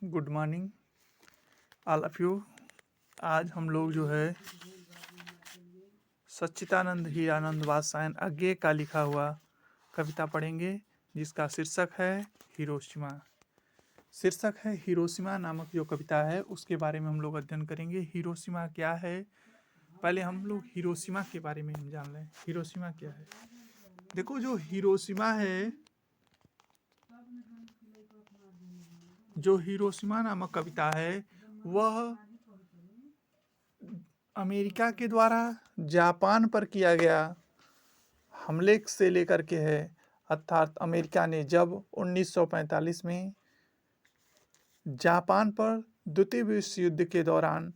Good morning all of you. आज हम लोग जो है सच्चिदानंद हीरानंद वात्स्यायन अज्ञे का लिखा हुआ कविता पढ़ेंगे, जिसका शीर्षक है हिरोशिमा। हिरोशिमा नामक जो कविता है उसके बारे में हम लोग अध्ययन करेंगे। हिरोशिमा क्या है, पहले हम लोग हिरोशिमा के बारे में हम जान लें। हिरोशिमा क्या है? देखो, जो हिरोशिमा है, जो हिरोशिमा नामक कविता है वह अमेरिका के द्वारा जापान पर किया गया हमले से लेकर के है। अर्थात अमेरिका ने जब 1945 में जापान पर द्वितीय विश्व युद्ध के दौरान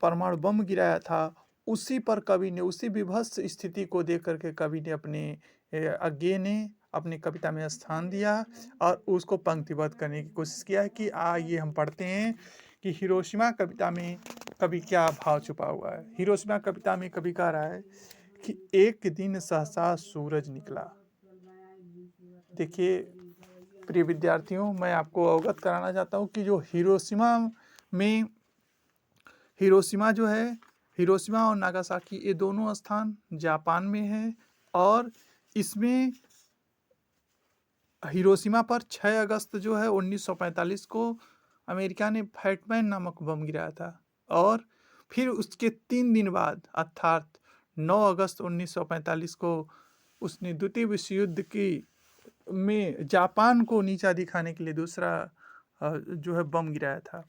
परमाणु बम गिराया था, उसी पर कवि ने, उसी विभत्स स्थिति को देख करके कवि ने अज्ञे ने अपनी कविता में स्थान दिया और उसको पंक्तिबद्ध करने की कोशिश किया है कि ये हम पढ़ते हैं कि हिरोशिमा कविता में कवि क्या भाव छुपा हुआ है। हिरोशिमा कविता में कवि कह रहा है कि एक दिन सहसा सूरज निकला। देखिए प्रिय विद्यार्थियों, मैं आपको अवगत कराना चाहता हूँ कि जो हिरोशिमा जो है, हिरोशिमा और नागासाकी, ये दोनों स्थान जापान में है। और इसमें हिरोशिमा पर 6 अगस्त जो है 1945 को अमेरिका ने फैटमैन नामक बम गिराया था। और फिर उसके 3 दिन बाद अर्थात 9 अगस्त 1945 को उसने द्वितीय विश्व युद्ध में जापान को नीचा दिखाने के लिए दूसरा जो है बम गिराया था।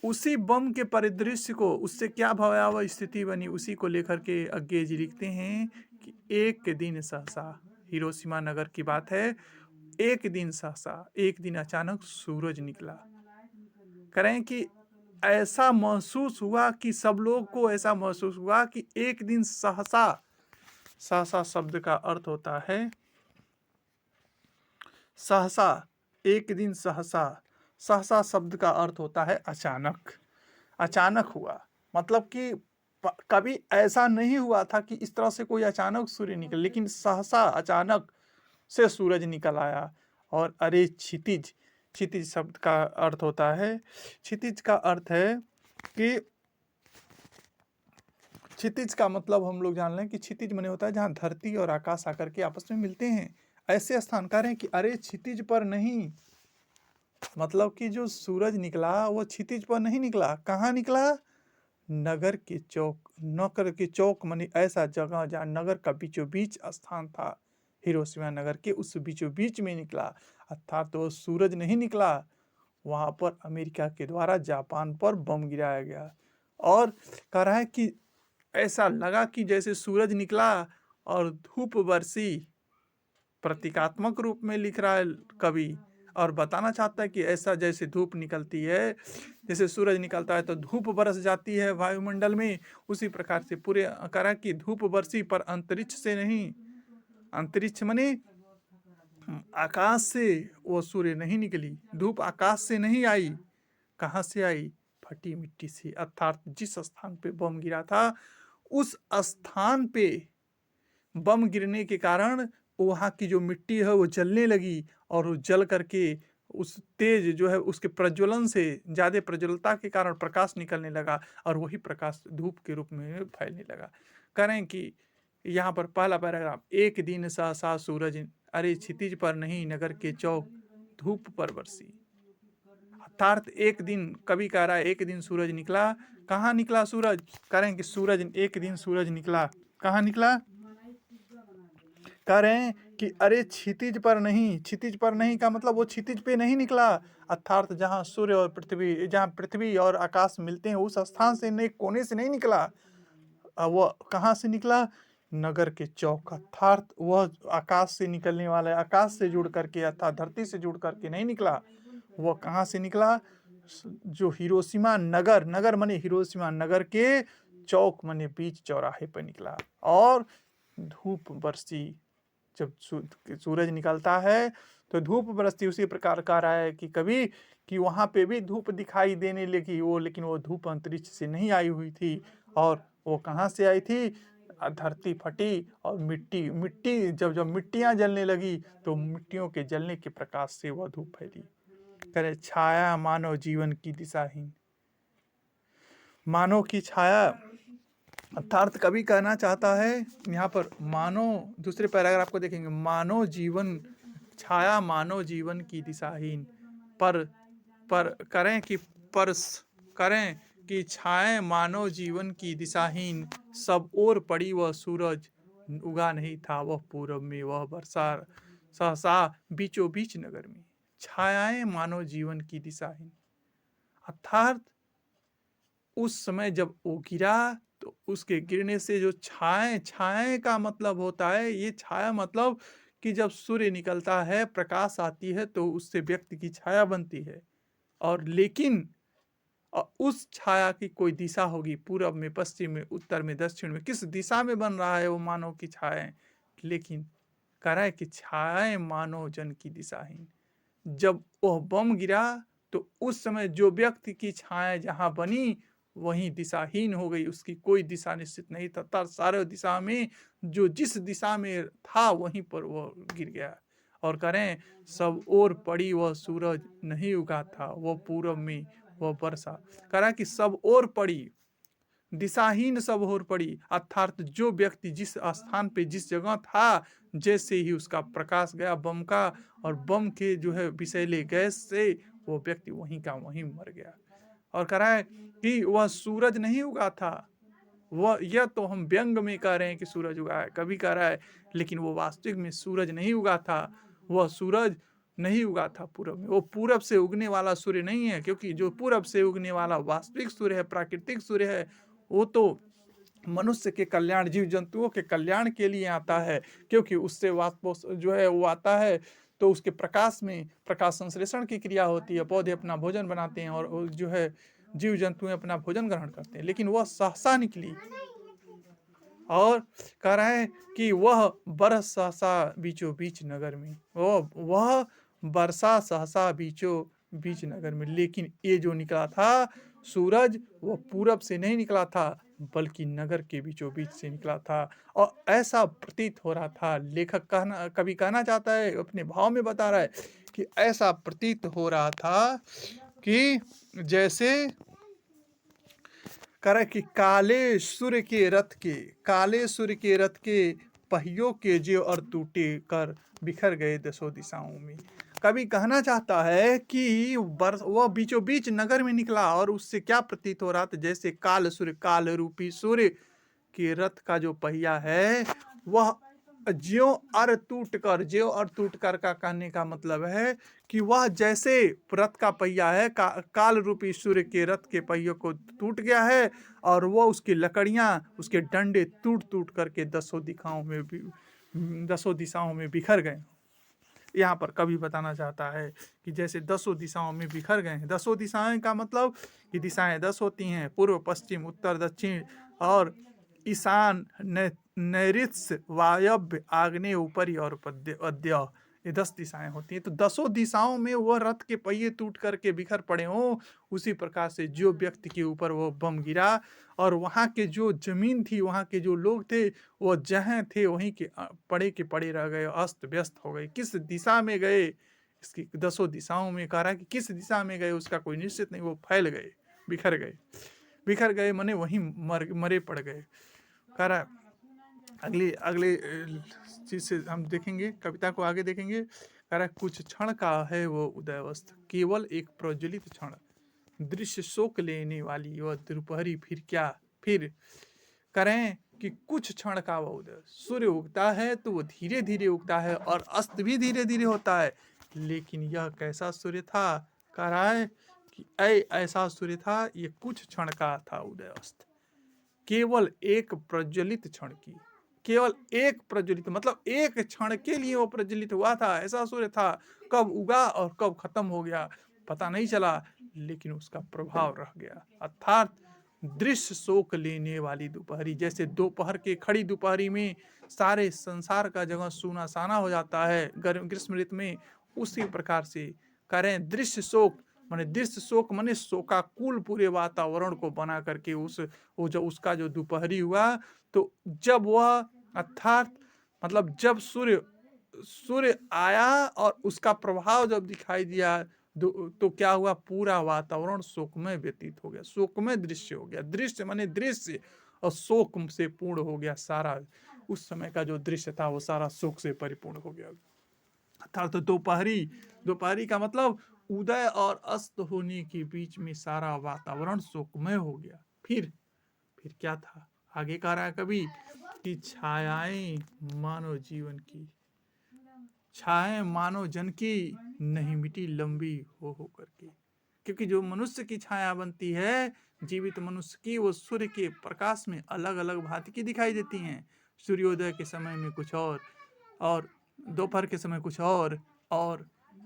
उसी बम के परिदृश्य को, उससे क्या भयावह स्थिति बनी, उसी को लेकर के अज्ञे जी लिखते हैं कि एक दिन सहसा, हिरोशिमा नगर की बात है, एक दिन सहसा, एक दिन अचानक सूरज निकला। करें कि ऐसा महसूस हुआ कि सब लोग को ऐसा महसूस हुआ कि एक दिन सहसा, सहसा शब्द का अर्थ होता है सहसा, एक दिन सहसा, सहसा शब्द का अर्थ होता है अचानक। अचानक हुआ मतलब कि कभी ऐसा नहीं हुआ था कि इस तरह से कोई अचानक सूर्य निकल, लेकिन सहसा अचानक से सूरज निकल आया। और अरे क्षितिज, क्षितिज शब्द का अर्थ होता है, क्षितिज का अर्थ है कि, क्षितिज का मतलब हम लोग जान लें कि क्षितिज माने होता है जहाँ धरती और आकाश आकर के आपस में मिलते हैं, ऐसे स्थान कह रहे हैं कि अरे क्षितिज पर नहीं, मतलब कि जो सूरज निकला वो क्षितिज पर नहीं निकला। कहाँ निकला? नगर के चौक। नगर के चौक माने ऐसा जगह जहाँ नगर का बीचों बीच स्थान था, हिरोशिमा नगर के उस बीचों बीच में निकला। अर्थात तो सूरज नहीं निकला, वहाँ पर अमेरिका के द्वारा जापान पर बम गिराया गया। और कह रहा है कि ऐसा लगा कि जैसे सूरज निकला और धूप बरसी, प्रतीकात्मक रूप में लिख रहा है कवि, और बताना चाहता है कि ऐसा जैसे धूप निकलती है, जैसे सूरज निकलता है तो धूप बरस जाती है वायुमंडल में, उसी प्रकार से पूरे करा कि धूप बरसी पर अंतरिक्ष से नहीं। अंतरिक्ष माने आकाश से वो सूर्य नहीं निकली, धूप आकाश से नहीं आई। कहाँ से आई? फटी मिट्टी से। अर्थात जिस स्थान पे बम गिरा था उस स्थान पे बम गिरने के कारण वहाँ की जो मिट्टी है वो जलने लगी, और वो जल करके उस तेज जो है उसके प्रज्वलन से, ज़्यादा प्रज्वलता के कारण प्रकाश निकलने लगा, और वही प्रकाश धूप के रूप में फैलने लगा। करें कि यहाँ पर पहला पैराग्राफ, एक दिन सहसा सूरज, अरे क्षितिज पर नहीं नगर के चौक धूप पर बरसी। अर्थात एक दिन, कवि कह रहा है एक दिन सूरज निकला। कहाँ निकला सूरज? करें कि सूरज, एक दिन सूरज निकला, कहाँ निकला? कह रहे हैं कि अरे क्षितिज पर नहीं, क्षितिज पर नहीं का मतलब वो क्षितिज पे नहीं निकला, अर्थात जहाँ सूर्य और पृथ्वी, जहाँ पृथ्वी और आकाश मिलते हैं उस स्थान से नहीं, कोने से नहीं निकला। वो कहाँ से निकला? नगर के चौक। अर्थात वह आकाश से निकलने वाला है, आकाश से जुड़ करके अर्थात धरती से जुड़ करके नहीं निकला। वो कहाँ से निकला? जो हिरोशिमा नगर, नगर माने हिरोशिमा नगर के चौक माने बीच चौराहे पर निकला। और धूप बरसी, जब सूरज निकलता है तो धूप बरसती। उसी प्रकार कह रहा है कि कभी कि वहाँ पे भी धूप दिखाई देने लगी, वो लेकिन वो धूप अंतरिक्ष से नहीं आई हुई थी। और वो कहाँ से आई थी? धरती फटी और मिट्टी जब जब मिट्टियाँ जलने लगी तो मिट्टियों के जलने के प्रकाश से वह धूप फैली। करे छाया मानव जीवन की दिशाहीन। मानव की छाया अर्थात कवि कहना चाहता है यहाँ पर मानव, दूसरे पैराग्राफ को देखेंगे, मानव जीवन छाया मानव जीवन की दिशाहीन, पर करें कि परस करें कि छाए मानव जीवन की दिशाहीन, सब ओर पड़ी वह सूरज उगा नहीं था वह पूरब में, वह बरसा सहसा बीचों बीच नगर में। छायाएं मानव जीवन की दिशाहीन अर्थात उस समय जब वो गिरा तो उसके गिरने से जो छाए का मतलब होता है, ये छाया मतलब कि जब सूर्य निकलता है, प्रकाश आती है तो उससे व्यक्ति की छाया बनती है। और लेकिन उस छाया की कोई दिशा होगी, पूरब में, पश्चिम में, उत्तर में, दक्षिण में, किस दिशा में बन रहा है वो मानव की छायाएं। लेकिन कह रहा है कि छायाएं मानव जन की दिशाहीन। जब वह बम गिरा तो उस समय जो व्यक्ति की छाया जहां बनी वहीं दिशाहीन हो गई, उसकी कोई दिशा निश्चित नहीं था। सारे दिशा में जो जिस दिशा में था वहीं पर वह गिर गया। और करें सब ओर पड़ी वह सूरज नहीं उगा था वह पूरब में, वह बरसा। करा कि सब ओर पड़ी, दिशाहीन सब ओर पड़ी अर्थात जो व्यक्ति जिस स्थान पे जिस जगह था, जैसे ही उसका प्रकाश गया बम का और बम के जो है विषैले गैस से वो व्यक्ति वहीं का वहीं मर गया। और कह रहा है कि वह सूरज नहीं उगा था, वह यह तो हम व्यंग में कह रहे हैं कि सूरज उगा है, कभी कह रहा है, लेकिन वो वास्तविक में सूरज नहीं उगा था। वह सूरज नहीं उगा था पूरब में, वो पूरब से उगने वाला सूर्य नहीं है, क्योंकि जो पूरब से उगने वाला वास्तविक सूर्य है, प्राकृतिक सूर्य है, वो तो मनुष्य के कल्याण, जीव जंतुओं के कल्याण के लिए आता है, क्योंकि उससे वाष्प जो है वो आता है तो उसके प्रकाश में प्रकाश संश्लेषण की क्रिया होती है, पौधे अपना भोजन बनाते हैं और जो है जीव जंतु अपना भोजन ग्रहण करते हैं। लेकिन वह सहसा निकली और कह रहा है कि वह बरस सहसा बीचों बीच नगर में, वह बरसा सहसा बीचों बीच नगर में। लेकिन ये जो निकला था सूरज, वो पूरब से नहीं निकला था बल्कि नगर के बीचों बीच से निकला था। और ऐसा प्रतीत हो रहा था, लेखक कवि कहना चाहता है, अपने भाव में बता रहा है कि ऐसा प्रतीत हो रहा था कि जैसे करे कि काले सूर्य के रथ के पहियों के जो और टूटे कर बिखर गए दसों दिशाओं में। कवि कहना चाहता है कि वह बीचों बीच नगर में निकला और उससे क्या प्रतीत हो रहा था, जैसे काल रूपी सूर्य के रथ का जो पहिया है वह ज्यों और टूट कर का कहने का मतलब है कि वह जैसे रथ का पहिया है, काल रूपी सूर्य के रथ के पहियों को टूट गया है और वह उसकी लकड़ियां, उसके डंडे टूट करके दसों दिशाओं में बिखर गए। यहाँ पर कवि बताना चाहता है कि जैसे दसों दिशाओं में बिखर गए हैं। दसों दिशाएं का मतलब कि दिशाएं 10 होती हैं, पूर्व, पश्चिम, उत्तर, दक्षिण और ईशान, नैऋत्य, वायव्य, आग्नेय, ऊपरी और अद्य, ये 10 दिशाएं होती हैं। तो दसों दिशाओं में वह रथ के पहिए टूट करके बिखर पड़े हों, उसी प्रकार से जो व्यक्ति के ऊपर वो बम गिरा और वहाँ के जो जमीन थी, वहाँ के जो लोग थे, वो जहाँ थे वहीं के पड़े रह गए, अस्त व्यस्त हो गए। किस दिशा में गए, इसकी 10 दिशाओं में कह रहा है कि किस दिशा में गए उसका कोई निश्चित नहीं, वो फैल गए, बिखर गए मने वहीं मरे पड़ गए। कह रहा अगले चीज से हम देखेंगे, कविता को आगे देखेंगे। कह रहा कुछ क्षण का है वो उदयवस्थ, केवल एक प्रज्वलित क्षण, दृश्य शोक लेने वाली वह दोपहरी फिर करें कि कुछ क्षण का वह उदय। सूर्य उगता है तो वो धीरे धीरे उगता है और अस्त भी धीरे धीरे होता है, लेकिन यह कैसा सूर्य था, कह रहा है कि ऐसा सूर्य था, ये कुछ क्षण का था उदय अस्त, केवल एक प्रज्वलित क्षण की, केवल एक प्रज्वलित मतलब एक क्षण के लिए वो प्रज्वलित हुआ था। ऐसा सूर्य था, कब उगा और कब खत्म हो गया पता नहीं चला, लेकिन उसका प्रभाव रह गया। अर्थात दृश्य शोक लेने वाली दोपहरी, जैसे दोपहर के खड़ी दोपहरी में सारे संसार का जगह सूना साना हो जाता है ग्रीष्म ऋतु में, उसी प्रकार से करें दृश्य शोक माने शोकाकुल पूरे वातावरण को बना करके उसका जो दोपहरी हुआ, तो जब वह अर्थात मतलब जब सूर्य आया और उसका प्रभाव जब दिखाई दिया तो क्या हुआ, पूरा वातावरण शोकमय व्यतीत हो गया, शोकमय दृश्य हो गया। दृश्य माने दृश्य, और शोक से पूर्ण हो गया सारा। उस समय का जो दृश्य था वो सारा शोक से परिपूर्ण हो गया। अर्थात तो दोपहरी, दोपहरी का मतलब उदय और अस्त होने के बीच में सारा वातावरण शोकमय हो गया। फिर क्या था, आगे कह रहा है कवि कि छायाएं मानव जीवन की, छायाएं मानव जन की नहीं मिटी लंबी हो करके। क्योंकि जो मनुष्य की छाया बनती है, जीवित मनुष्य की, वो सूर्य के प्रकाश में अलग अलग भांति की दिखाई देती हैं। सूर्योदय के समय में कुछ और दोपहर के समय कुछ और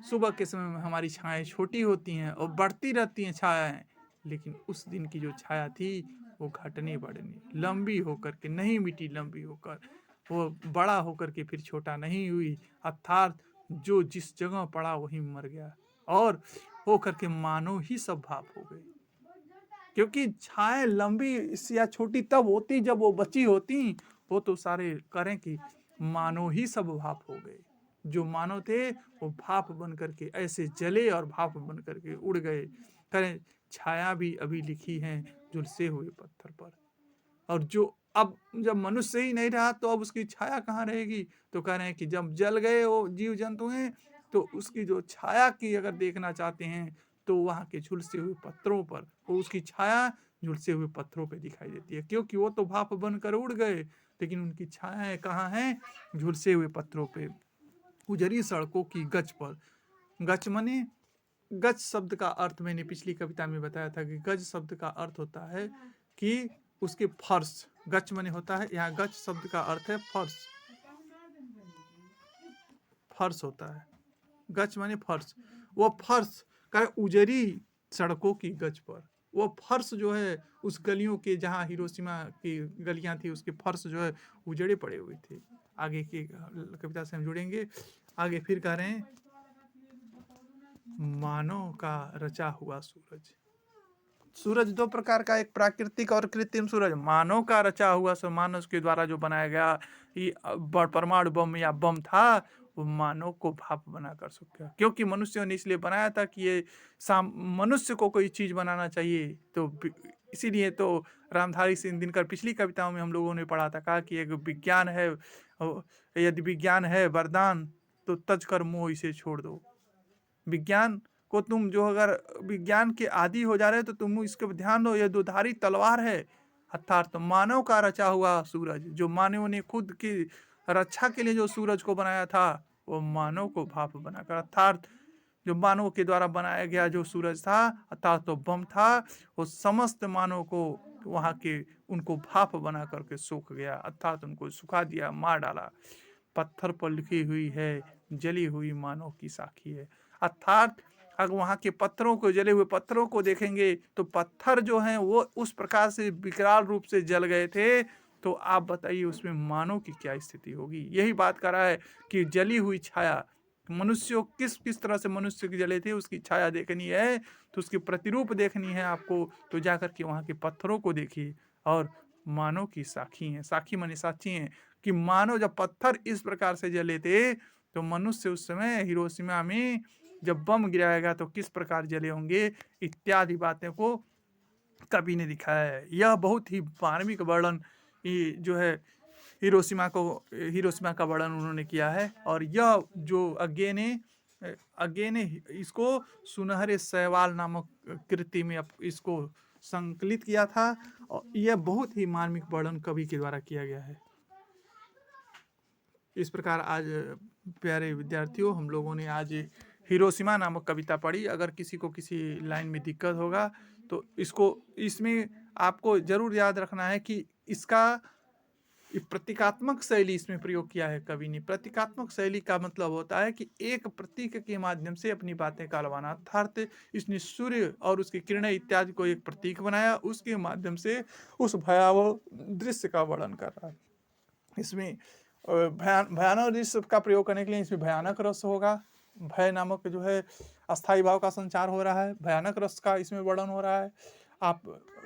सुबह के समय में हमारी छायाएं छोटी होती हैं और बढ़ती रहती हैं छायाएं। लेकिन उस दिन की जो छाया थी वो घटने बढ़नी, लंबी होकर के नहीं मिटी, लंबी होकर वो बड़ा होकर के फिर छोटा नहीं हुई। अर्थात जो जिस जगह पड़ा वहीं मर गया और होकर के मानव ही सब भाप हो गए। क्योंकि छाया लंबी या छोटी तब होती जब वो बची होती। वो तो सारे करें कि मानव ही सब भाप हो गए। जो मानव थे वो भाप बन करके ऐसे जले और भाप बन करके उड़ गए। करें छाया भी अभी लिखी है झुलसे हुए पत्थर पर। और जो अब जब मनुष्य ही नहीं रहा तो अब उसकी छाया कहाँ रहेगी। तो कह रहे हैं कि जब जल गए वो जीव जंतु हैं तो उसकी जो छाया की अगर देखना चाहते हैं तो वहाँ के झुलसे हुए पत्थरों पर, वो उसकी छाया झुलसे हुए पत्थरों पे दिखाई देती है। क्योंकि वो तो भाप बनकर उड़ गए, लेकिन उनकी छायाएं कहाँ हैं, झुलसे हुए पत्थरों पे, उजरी सड़कों की गच पर। गच मने, गज शब्द का अर्थ मैंने पिछली कविता में बताया था कि गज शब्द का अर्थ होता है कि उसके फर्श। गच मने होता है, यहाँ गच शब्द का अर्थ है फर्श, फर्श होता है। गच माने फर्श, वो फर्श का उजरी सड़कों की गच पर, वो फर्श जो है उस गलियों के, जहाँ हिरोशिमा की गलियां थी उसके फर्श जो है उजड़े पड़े हुए थे। आगे की कविता से हम जुड़ेंगे। आगे फिर कह रहे हैं मानव का रचा हुआ सूरज। सूरज दो प्रकार का, एक प्राकृतिक और कृत्रिम सूरज। मानव का रचा हुआ, सो मानव के द्वारा जो बनाया गया ये परमाणु बम या बम था, वो मानव को भाप बना कर सका। क्योंकि मनुष्यों ने इसलिए बनाया था कि ये मनुष्य को कोई चीज बनाना चाहिए, तो इसीलिए तो रामधारी सिंह दिनकर पिछली कविताओं में हम लोगों ने पढ़ा था, कहा कि एक विज्ञान है, यदि विज्ञान है वरदान तो तज कर मोह इसे छोड़ दो। विज्ञान को तुम जो अगर विज्ञान के आदि हो जा रहे हो तो तुम इसके ध्यान दो, ये दुधारी तलवार है। अर्थात तो मानव का रचा हुआ सूरज, जो मानव ने खुद की रक्षा के लिए जो सूरज को बनाया था, वो मानव को भाप बनाकर, अर्थात जो मानव के द्वारा बनाया गया जो सूरज था, अर्थात तो बम था, वो समस्त मानव को वहाँ के उनको भाप बना करके सूख गया, अर्थात उनको सुखा दिया, मार डाला। पत्थर पर लिखी हुई है जली हुई मानव की साखी है। अर्थात अगर वहाँ के पत्थरों को, जले हुए पत्थरों को देखेंगे तो पत्थर जो हैं वो उस प्रकार से विकराल रूप से जल गए थे। तो आप बताइए उसमें मानव की क्या स्थिति होगी। यही बात कर रहा है कि जली हुई छाया, मनुष्यों किस किस तरह से मनुष्य की जले थे उसकी छाया देखनी है, तो उसकी प्रतिरूप देखनी है आपको, तो जाकर के वहाँ के पत्थरों को देखिए। और मानव की साखी हैं, साखी माने साक्षी हैं, कि मानव जब पत्थर इस प्रकार से जले थे तो मनुष्य उस समय हिरोशिमा में जब बम गिराया गया तो किस प्रकार जले होंगे, इत्यादि बातें को कवि ने दिखाया है। यह बहुत ही मार्मिक वर्णन जो है हिरोशिमा का वर्णन उन्होंने किया है। और यह जो अज्ञे ने इसको सुनहरे शैवाल नामक कृति में इसको संकलित किया था, और यह बहुत ही मार्मिक वर्णन कवि के द्वारा किया गया है। इस प्रकार आज प्यारे विद्यार्थियों, हम लोगों ने आज हिरोशिमा नामक कविता पढ़ी। अगर किसी को किसी लाइन में दिक्कत होगा तो इसमें आपको जरूर याद रखना है कि इसका प्रतीकात्मक शैली इसमें प्रयोग किया है कवि ने। प्रतीकात्मक शैली का मतलब होता है कि एक प्रतीक के माध्यम से अपनी बातें कहलवाना। अर्थात इसने सूर्य और उसकी किरणें इत्यादि को एक प्रतीक बनाया, उसके माध्यम से उस भयावह दृश्य का वर्णन कर रहा है। इसमें भयानक दृश्य का प्रयोग करने के लिए इसमें भयानक रस होगा। भय नामक जो है अस्थाई भाव का संचार हो रहा है, भयानक रस का इसमें वर्णन हो रहा है। आप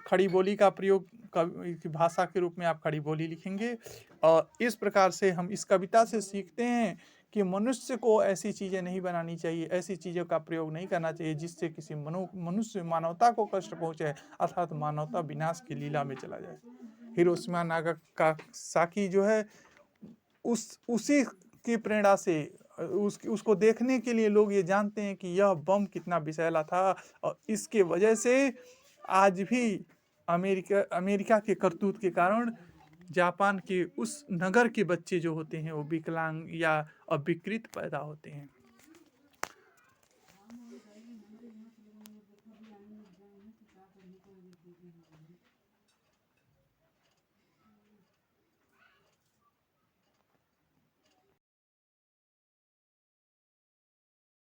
खड़ी बोली का प्रयोग की भाषा के रूप में आप खड़ी बोली लिखेंगे। और इस प्रकार से हम इस कविता से सीखते हैं कि मनुष्य को ऐसी चीज़ें नहीं बनानी चाहिए, ऐसी चीज़ों का प्रयोग नहीं करना चाहिए जिससे किसी मनुष्य मानवता को कष्ट पहुँचे, अर्थात मानवता विनाश की लीला में चला जाए। हिरोशिमा नागासाकी जो है उसी की प्रेरणा से उसको देखने के लिए लोग ये जानते हैं कि यह बम कितना विषैला था, और इसके वजह से आज भी अमेरिका के करतूत के कारण जापान के उस नगर के बच्चे जो होते हैं वो विकलांग या अविकृत पैदा होते हैं।